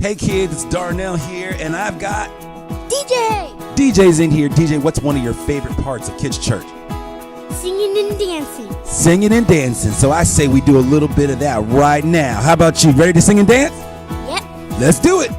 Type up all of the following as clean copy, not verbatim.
Hey kids, it's Darnell here, and I've got DJ! DJ's in here. DJ, what's one of your favorite parts of Kids Church? Singing and dancing. Singing and dancing. So I say we do a little bit of that right now. How about you? Ready to sing and dance? Yep. Let's do it.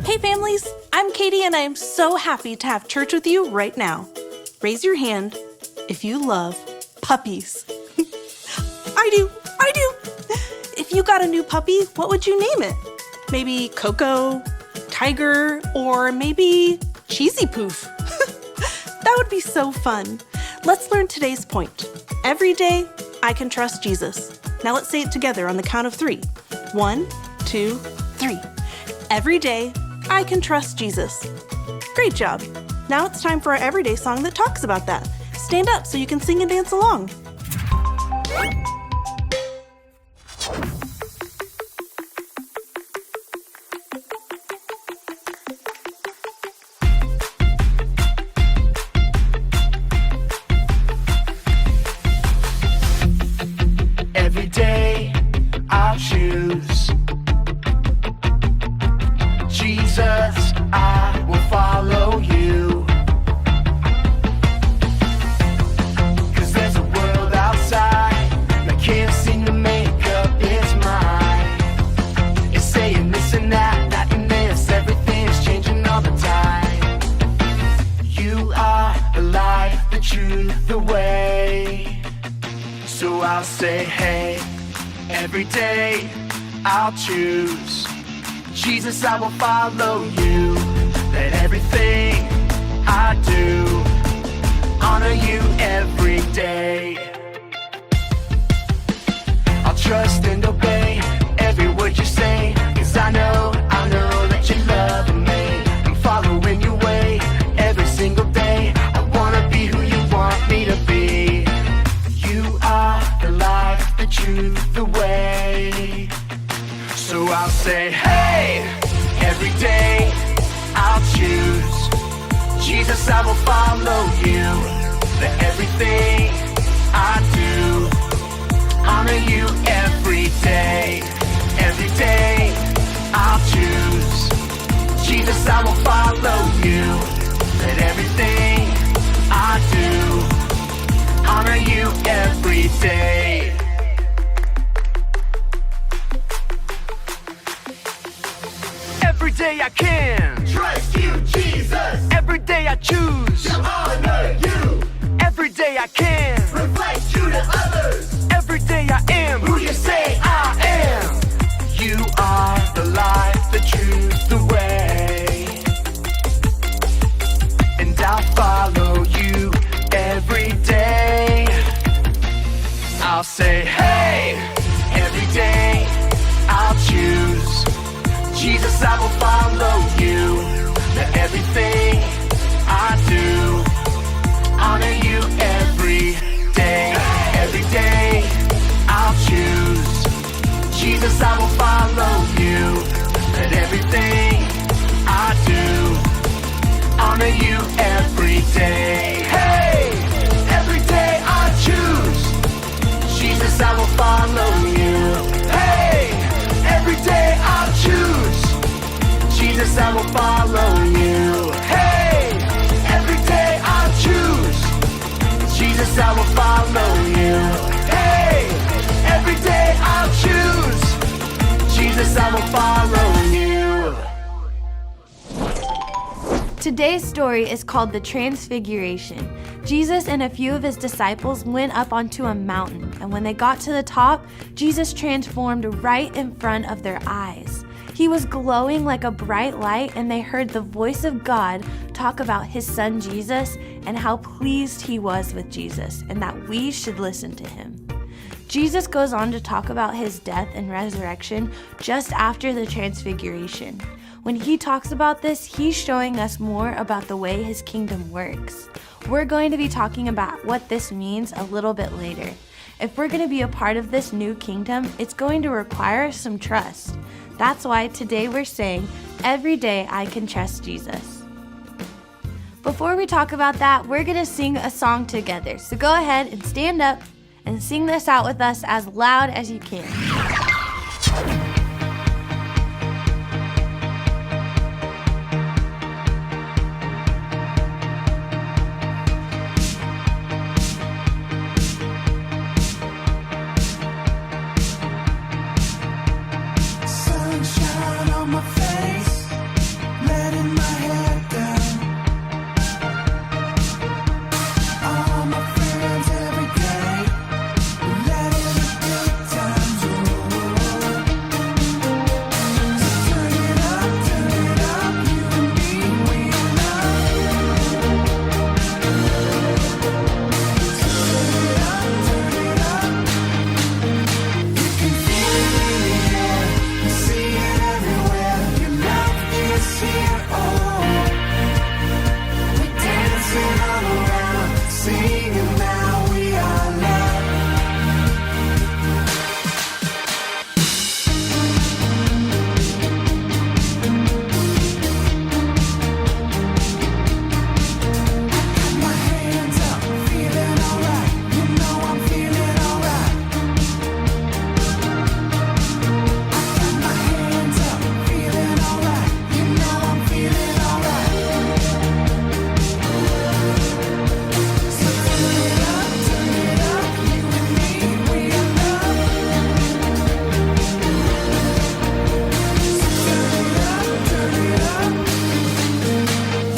Hey families, I'm Katie and I am so happy to have church with you right now. Raise your hand if you love puppies. I do. If you got a new puppy, what would you name it? Maybe Coco, Tiger, or maybe Cheesy Poof. That would be so fun. Let's learn today's point. Every day, I can trust Jesus. Now let's say it together on the count of 3. 1, 2, 3. Every day, I can trust Jesus. Great job. Now it's time for our everyday song that talks about that. Stand up so you can sing and dance along. Every day I'll choose Jesus, I will follow you. 'Cause there's a world outside that can't seem to make up its mind. It's saying this and that and this, everything's changing all the time. You are the light, the truth, the way. So I'll say, hey, every day I'll choose Jesus, I will follow you. Let everything I do honor you every day. I'll trust and obey every word you say, 'cause I know that you love me. I'm following your way every single day. I wanna be who you want me to be. You are the light, the truth, the way. So I'll say, hey, every day I'll choose Jesus, I will follow you. Let everything I do honor you every day. Every day I'll choose Jesus, I will follow you. Let everything I do honor you every day. Every day I can Trust you, Jesus, every day I choose to honor you, every day I can reflect you to others, every day I am who you say I am. You are the light, the truth, the way, and I'll follow you every day. I'll say, hey, every day I'll choose Jesus, I will follow you. Let everything I do honor you every day. Every day I'll choose Jesus, I will follow you. Let everything I do honor you every day. Hey, every day I choose Jesus, I will follow you. Hey, every day I'll choose Jesus, I will follow you. Hey, every day I'll choose Jesus, I will follow you. Hey, every day I'll choose Jesus, I will follow you. Today's story is called the Transfiguration. Jesus and a few of his disciples went up onto a mountain, and when they got to the top, Jesus transformed right in front of their eyes. He was glowing like a bright light, and they heard the voice of God talk about his son Jesus and how pleased he was with Jesus and that we should listen to him. Jesus goes on to talk about his death and resurrection just after the Transfiguration. When he talks about this, he's showing us more about the way his kingdom works. We're going to be talking about what this means a little bit later. If we're going to be a part of this new kingdom, it's going to require some trust. That's why today we're saying, every day I can trust Jesus. Before we talk about that, we're going to sing a song together. So go ahead and stand up and sing this out with us as loud as you can. Sunshine on my face, letting my head down. All my friends every day, letting the good times roll. So turn it up, you and me, we in love. Turn it up, you can feel it in the air, you see it everywhere. Your love is here, oh. We're dancing all around, singing now we are love. My hands up, feeling alright. You know I'm feeling alright. My hands up, feeling alright. You know I'm feeling alright. So turn it up, you and me, we are love. So turn it up,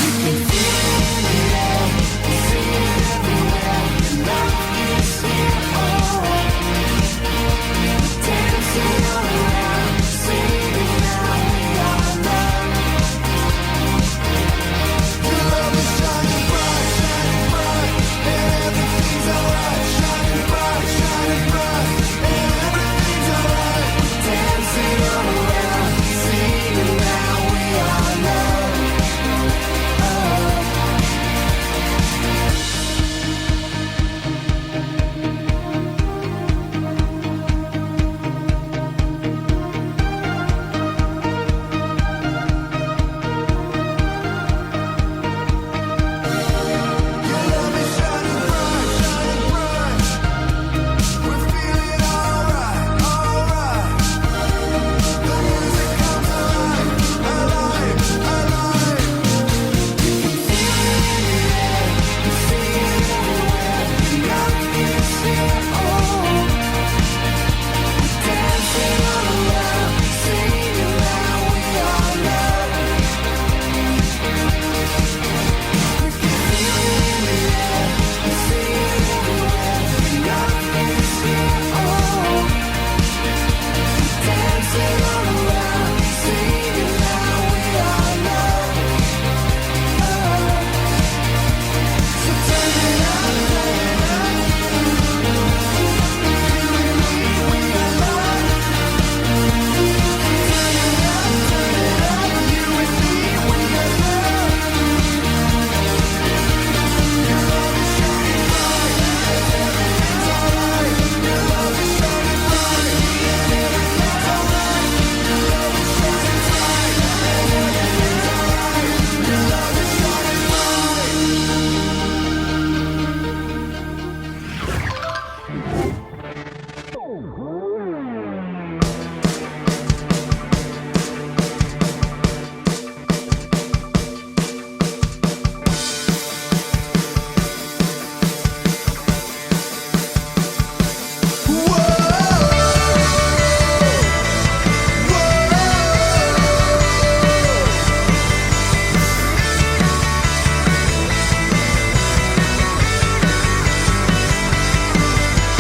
you can feel it in the air, you see it everywhere. Your love is here, oh. Dancing all around, singing now we are love. Your love is shining bright, and everything's alright. Shining bright, and everything's alright. Dancing all around, singing now we are love. Your love is shining bright. We're feeling alright. The music comes alive. You can feel it in the air, you see it everywhere. Your love is here, oh. Dancing all around, singing now we are love. You can feel it in the air, you see it everywhere. Your love is here, oh. Dancing all around, singing now we are love. So turn it up, you and me, we are love. Turn it up, you and me, we are love. Your love is shining bright, everything's alright. Your love is shining bright, everything's alright. Your love is shining bright, everything's alright. Your love is shining bright.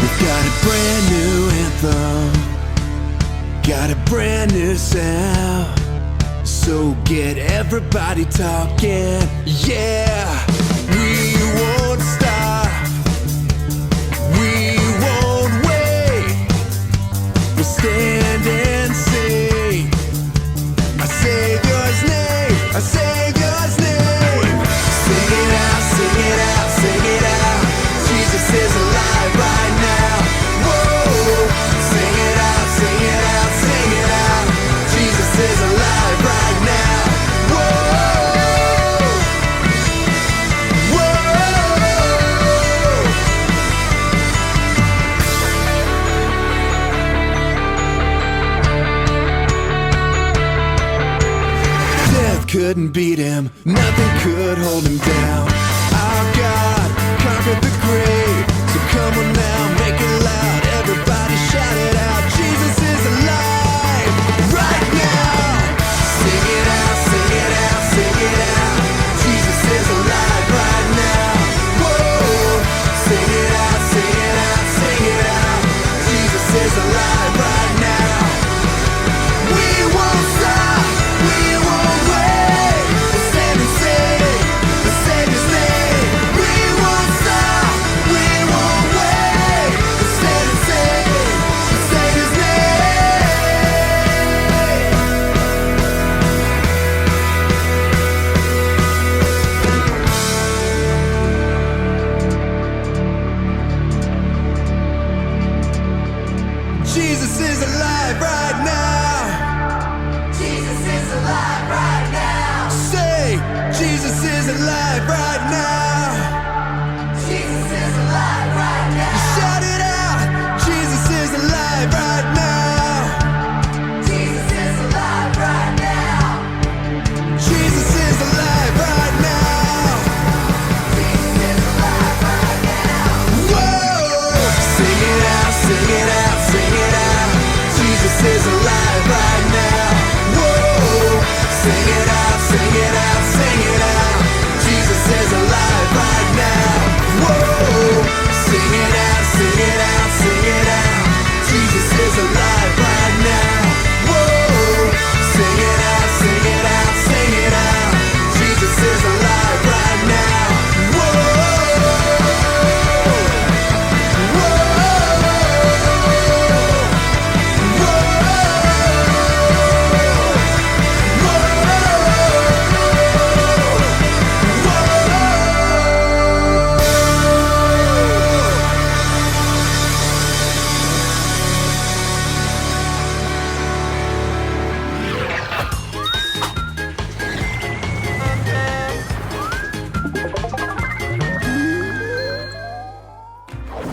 We've got a brand new anthem, got a brand new sound. So get everybody talking, yeah. We won't stop, we won't wait. We'll stand and sing our Savior's name, our Savior's name. Sing it out, sing it out, sing it out. Jesus is alive right now. Whoa, sing it out, sing it out, sing it out. Jesus is alive right now. Whoa, whoa. couldn't beat him, nothing could hold him down. Our God conquered the grave, so come on now, make it loud. Everybody shout it out, Jesus is alive right now. Sing it out, sing it out, sing it out. Jesus is alive right now. Whoa, sing it out, sing it out, sing it out. Jesus is alive right now. We won't stop, we won't wait. We'll stand and sing the Savior's name. We won't stop, we won't wait. We'll stand and sing the Savior's name. Jesus is alive right now. Jesus is alive right now. Say, Jesus is alive right now. Jesus is alive right now. Shout it out. Jesus is alive right now. Jesus is alive right now. Jesus is alive right now. Jesus is alive right now. Whoa! Sing it out, sing it out, sing it out. Jesus is alive right now. Whoa! Sing it out, sing it out, sing it out. Jesus is alive right now. Whoa! Sing it out, sing it out, sing it out. Jesus is alive right now. Whoa! Sing it out, sing it out, sing it out. Jesus is alive right now. Whoa!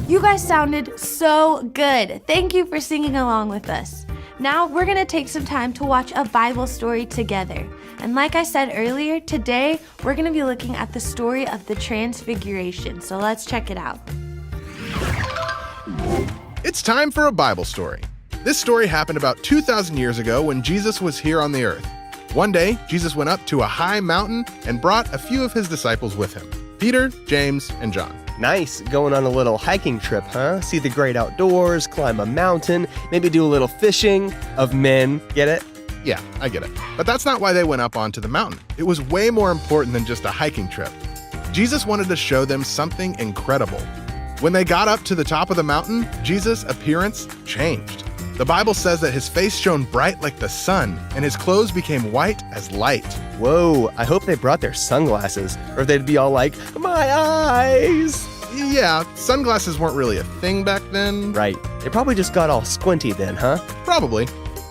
You guys sounded so good. Thank you for singing along with us. Now we're going to take some time to watch a Bible story together. And like I said earlier, today we're going to be looking at the story of the Transfiguration. So let's check it out. It's time for a Bible story. This story happened about 2,000 years ago when Jesus was here on the earth. One day, Jesus went up to a high mountain and brought a few of his disciples with him, Peter, James, and John. Nice, going on a little hiking trip, huh? See the great outdoors, climb a mountain, maybe do a little fishing of men. Get it? Yeah, I get it. But that's not why they went up onto the mountain. It was way more important than just a hiking trip. Jesus wanted to show them something incredible. When they got up to the top of the mountain, Jesus' appearance changed. The Bible says that his face shone bright like the sun, and his clothes became white as light. Whoa, I hope they brought their sunglasses, or they'd be all like, my eyes! Yeah, sunglasses weren't really a thing back then. Right, they probably just got all squinty then, huh? Probably.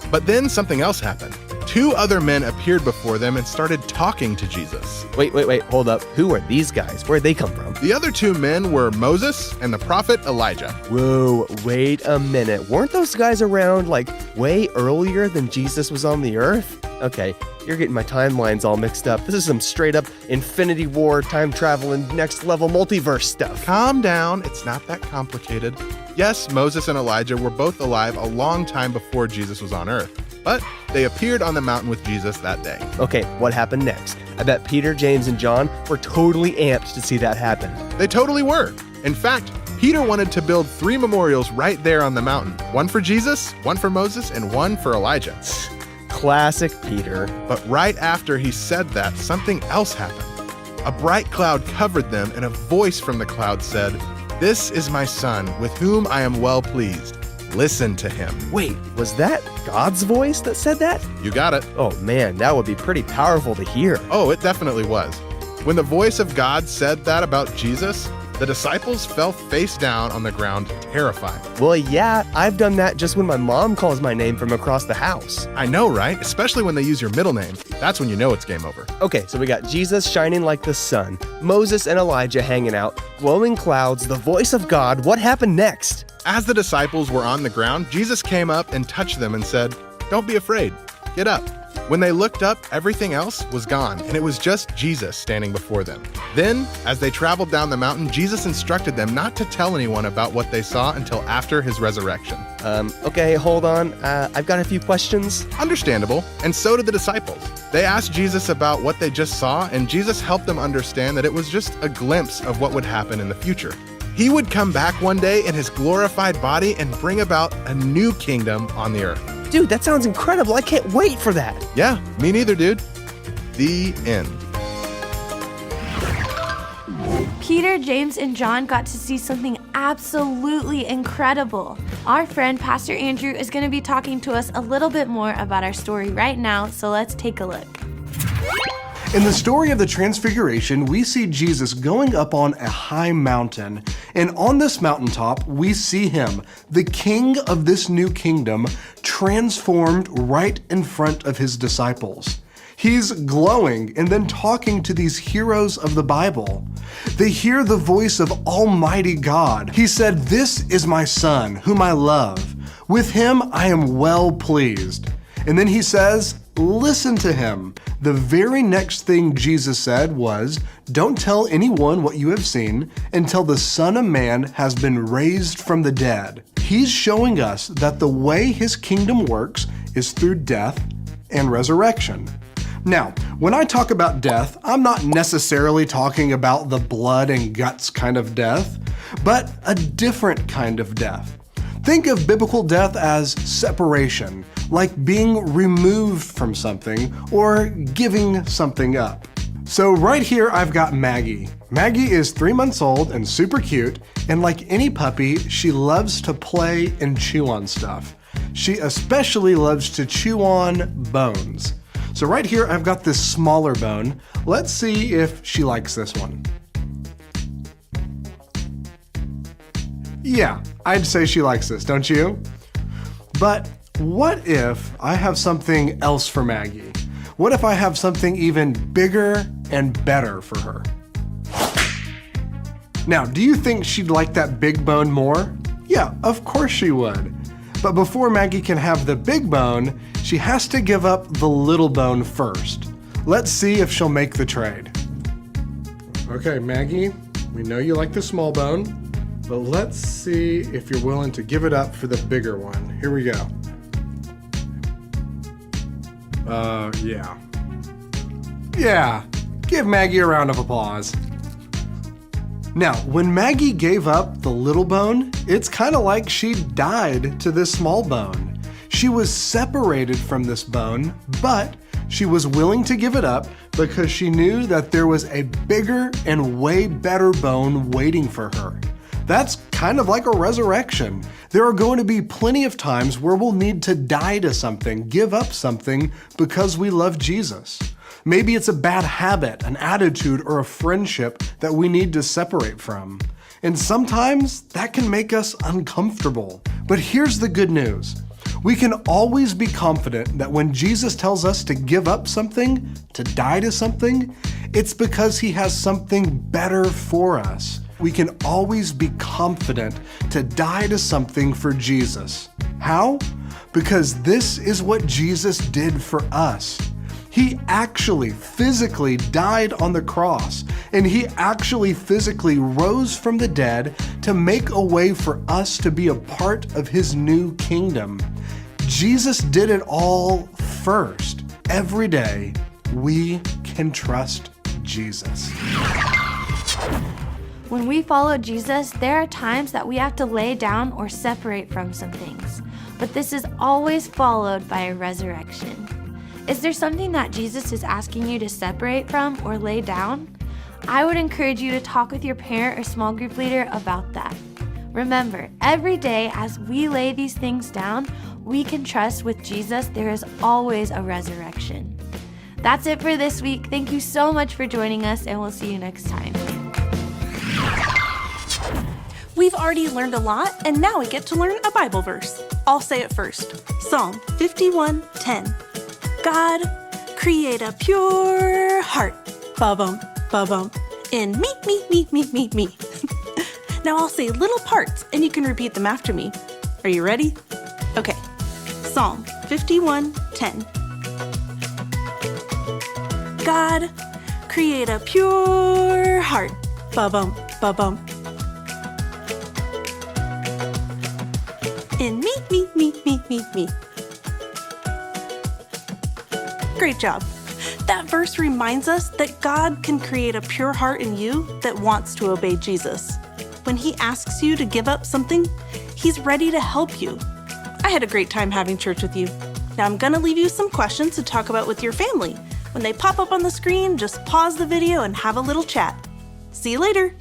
But then something else happened. Two other men appeared before them and started talking to Jesus. Wait, hold up. Who are these guys? Where'd they come from? The other two men were Moses and the prophet Elijah. Whoa, wait a minute. Weren't those guys around, like, way earlier than Jesus was on the earth? Okay, you're getting my timelines all mixed up. This is some straight-up Infinity War, time-traveling, next-level multiverse stuff. Calm down. It's not that complicated. Yes, Moses and Elijah were both alive a long time before Jesus was on earth. But they appeared on the mountain with Jesus that day. Okay, what happened next? I bet Peter, James, and John were totally amped to see that happen. They totally were. In fact, Peter wanted to build 3 memorials right there on the mountain. One for Jesus, one for Moses, and one for Elijah. Classic Peter. But right after he said that, something else happened. A bright cloud covered them, and a voice from the cloud said, "This is my son, with whom I am well pleased. Listen to him." Wait, was that God's voice that said that? You got it. Oh man, that would be pretty powerful to hear. Oh, it definitely was. When the voice of God said that about Jesus, the disciples fell face down on the ground, terrified. Well, yeah, I've done that just when my mom calls my name from across the house. I know, right? Especially when they use your middle name. That's when you know it's game over. Okay, so we got Jesus shining like the sun, Moses and Elijah hanging out, glowing clouds, the voice of God. What happened next? As the disciples were on the ground, Jesus came up and touched them and said, "Don't be afraid. Get up." When they looked up, everything else was gone, and it was just Jesus standing before them. Then, as they traveled down the mountain, Jesus instructed them not to tell anyone about what they saw until after his resurrection. Okay, hold on. I've got a few questions. Understandable, and so did the disciples. They asked Jesus about what they just saw, and Jesus helped them understand that it was just a glimpse of what would happen in the future. He would come back one day in his glorified body and bring about a new kingdom on the earth. Dude, that sounds incredible. I can't wait for that. Yeah, me neither, dude. The end. Peter, James, and John got to see something absolutely incredible. Our friend, Pastor Andrew, is going to be talking to us a little bit more about our story right now, so let's take a look. In the story of the Transfiguration, we see Jesus going up on a high mountain, and on this mountaintop, we see him, the king of this new kingdom, transformed right in front of his disciples. He's glowing and then talking to these heroes of the Bible. They hear the voice of Almighty God. He said, "This is my son, whom I love. With him I am well pleased." And then he says, "Listen to him." The very next thing Jesus said was, "Don't tell anyone what you have seen until the Son of Man has been raised from the dead." He's showing us that the way his kingdom works is through death and resurrection. Now, when I talk about death, I'm not necessarily talking about the blood and guts kind of death, but a different kind of death. Think of biblical death as separation, like being removed from something or giving something up. So right here I've got Maggie. Maggie is 3 months old and super cute, and like any puppy, she loves to play and chew on stuff. She especially loves to chew on bones. So right here I've got this smaller bone. Let's see if she likes this one. Yeah, I'd say she likes this, don't you? But what if I have something else for Maggie? What if I have something even bigger and better for her? Now, do you think she'd like that big bone more? Yeah, of course she would. But before Maggie can have the big bone, she has to give up the little bone first. Let's see if she'll make the trade. Okay, Maggie, we know you like the small bone, but let's see if you're willing to give it up for the bigger one. Here we go. Yeah. Yeah, give Maggie a round of applause. Now, when Maggie gave up the little bone, it's kind of like she died to this small bone. She was separated from this bone, but she was willing to give it up because she knew that there was a bigger and way better bone waiting for her. That's kind of like a resurrection. There are going to be plenty of times where we'll need to die to something, give up something because we love Jesus. Maybe it's a bad habit, an attitude, or a friendship that we need to separate from. And sometimes that can make us uncomfortable. But here's the good news. We can always be confident that when Jesus tells us to give up something, to die to something, it's because he has something better for us. We can always be confident to die to something for Jesus. How? Because this is what Jesus did for us. He actually physically died on the cross, and he actually physically rose from the dead to make a way for us to be a part of his new kingdom. Jesus did it all first. Every day, we can trust Jesus. When we follow Jesus, there are times that we have to lay down or separate from some things, but this is always followed by a resurrection. Is there something that Jesus is asking you to separate from or lay down? I would encourage you to talk with your parent or small group leader about that. Remember, every day as we lay these things down, we can trust with Jesus there is always a resurrection. That's it for this week. Thank you so much for joining us, and we'll see you next time. We've already learned a lot, and now we get to learn a Bible verse. I'll say it first. Psalm 51:10. God, create a pure heart, ba-bum, ba-bum, in me. Now I'll say little parts, and you can repeat them after me. Are you ready? Okay. Psalm 51:10. God, create a pure heart. Ba-bum, ba-bum. In me. Great job. That verse reminds us that God can create a pure heart in you that wants to obey Jesus. When he asks you to give up something, he's ready to help you. I had a great time having church with you. Now I'm gonna leave you some questions to talk about with your family. When they pop up on the screen, just pause the video and have a little chat. See you later.